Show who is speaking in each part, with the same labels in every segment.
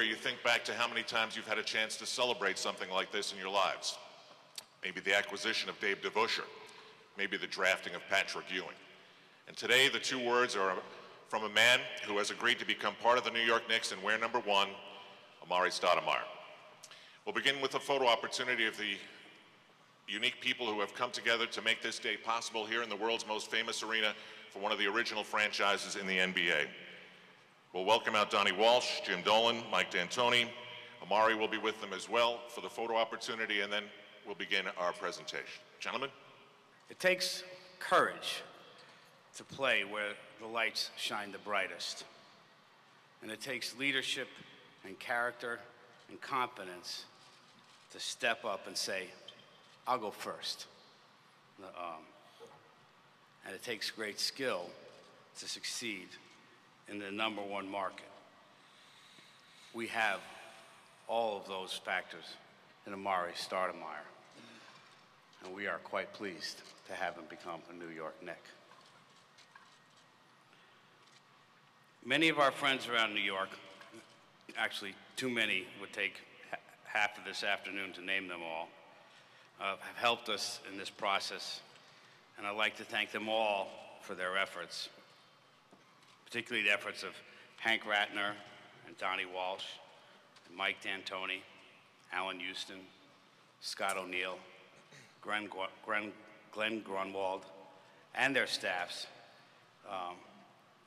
Speaker 1: you think back to how many times you've had a chance to celebrate something like this in your lives. Maybe the acquisition of Dave DeVusher, maybe the drafting of Patrick Ewing. And today, the two words are from a man who has agreed to become part of the New York Knicks and wear number 1, Amar'e Stoudemire. We'll begin with a photo opportunity of the unique people who have come together to make this day possible here in the world's most famous arena for one of the original franchises in the NBA. We'll welcome out Donnie Walsh, Jim Dolan, Mike D'Antoni. Amare will be with them as well for the photo opportunity, and then we'll begin our presentation. Gentlemen.
Speaker 2: It takes courage to play where the lights shine the brightest. And it takes leadership and character and confidence to step up and say, I'll go first. And it takes great skill to succeed in the #1 market. We have all of those factors in Amar'e Stoudemire, and we are quite pleased to have him become a New York Knick. Many of our friends around New York, actually too many would take half of this afternoon to name them all, have helped us in this process, and I'd like to thank them all for their efforts, particularly the efforts of Hank Ratner and Donnie Walsh, and Mike D'Antoni, Alan Houston, Scott O'Neill, Glenn Grunwald, and their staffs,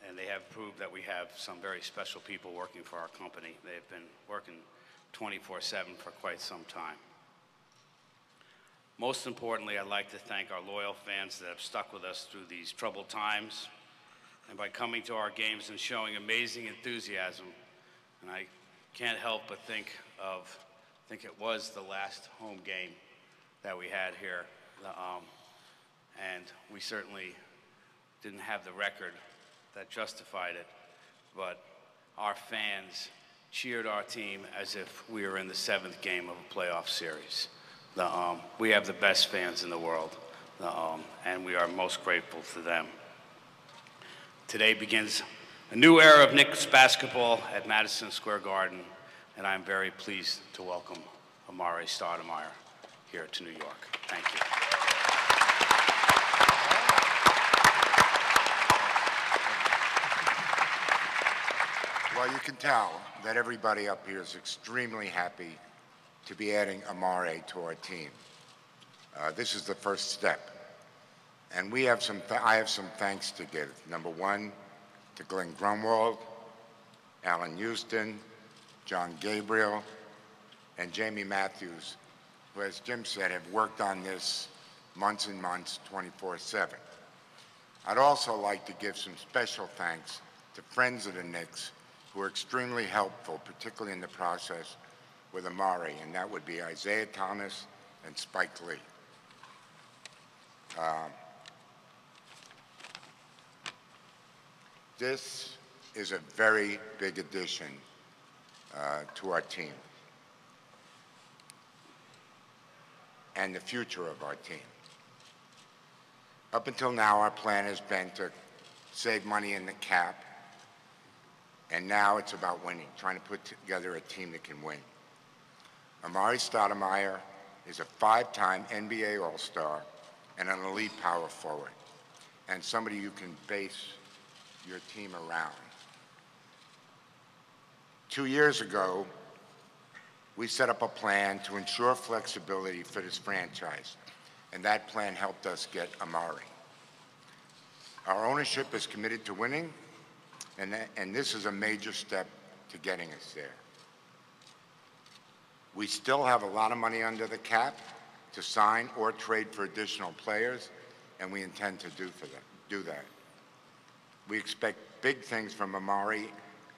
Speaker 2: and they have proved that we have some very special people working for our company. They've been working 24/7 for quite some time. Most importantly, I'd like to thank our loyal fans that have stuck with us through these troubled times and by coming to our games and showing amazing enthusiasm. And I can't help but think it was the last home game that we had here. And we certainly didn't have the record that justified it, but our fans cheered our team as if we were in the 7th game of a playoff series. We have the best fans in the world, and we are most grateful to them. Today begins a new era of Knicks basketball at Madison Square Garden, and I'm very pleased to welcome Amar'e Stoudemire here to New York. Thank you.
Speaker 3: Well, you can tell that everybody up here is extremely happy to be adding Amare to our team. This is the first step. And I have some thanks to give. #1 to Glenn Grunwald, Alan Houston, John Gabriel, and Jamie Matthews, who, as Jim said, have worked on this months and months, 24/7. I'd also like to give some special thanks to friends of the Knicks who are extremely helpful, particularly in the process with Amare, and that would be Isaiah Thomas and Spike Lee. This is a very big addition to our team and the future of our team. Up until now, our plan has been to save money in the cap, and now it's about winning, trying to put together a team that can win. Amar'e Stoudemire is a 5-time NBA All-Star and an elite power forward, and somebody you can base your team around. 2 years ago, we set up a plan to ensure flexibility for this franchise, and that plan helped us get Amare. Our ownership is committed to winning, and this is a major step to getting us there. We still have a lot of money under the cap to sign or trade for additional players, and we intend to do that. We expect big things from Amare,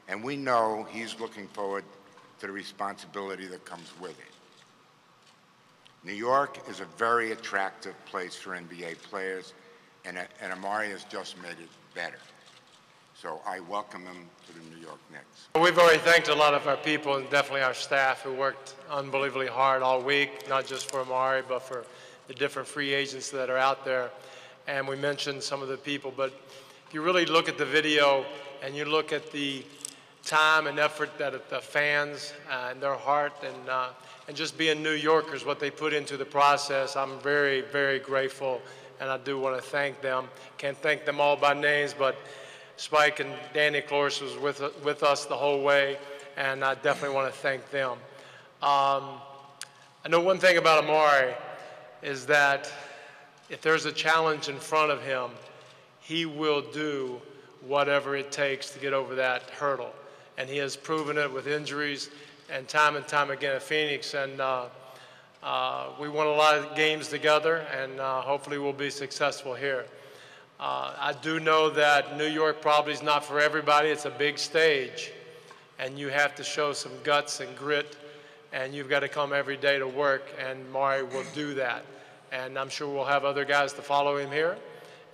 Speaker 3: and we know he's looking forward to the responsibility that comes with it. New York is a very attractive place for NBA players, and Amare has just made it better. So I welcome him to the New York Knicks.
Speaker 4: We've already thanked a lot of our people and definitely our staff who worked unbelievably hard all week, not just for Amare, but for the different free agents that are out there. And we mentioned some of the people, but if you really look at the video and you look at the time and effort that the fans and their heart and just being New Yorkers, what they put into the process, I'm very, very grateful, and I do want to thank them. Can't thank them all by names, but Spike and Danny, of course, was with us the whole way, and I definitely want to thank them. I know one thing about Amare is that if there's a challenge in front of him, he will do whatever it takes to get over that hurdle. And he has proven it with injuries and time again at Phoenix. And we won a lot of games together, and hopefully we'll be successful here. I do know that New York probably is not for everybody. It's a big stage, and you have to show some guts and grit, and you've got to come every day to work, and Amare will do that. And I'm sure we'll have other guys to follow him here,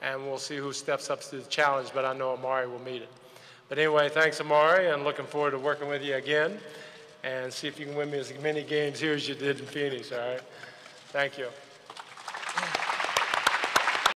Speaker 4: and we'll see who steps up to the challenge, but I know Amare will meet it. But anyway, thanks, Amare, and looking forward to working with you again, and see if you can win me as many games here as you did in Phoenix, all right? Thank you.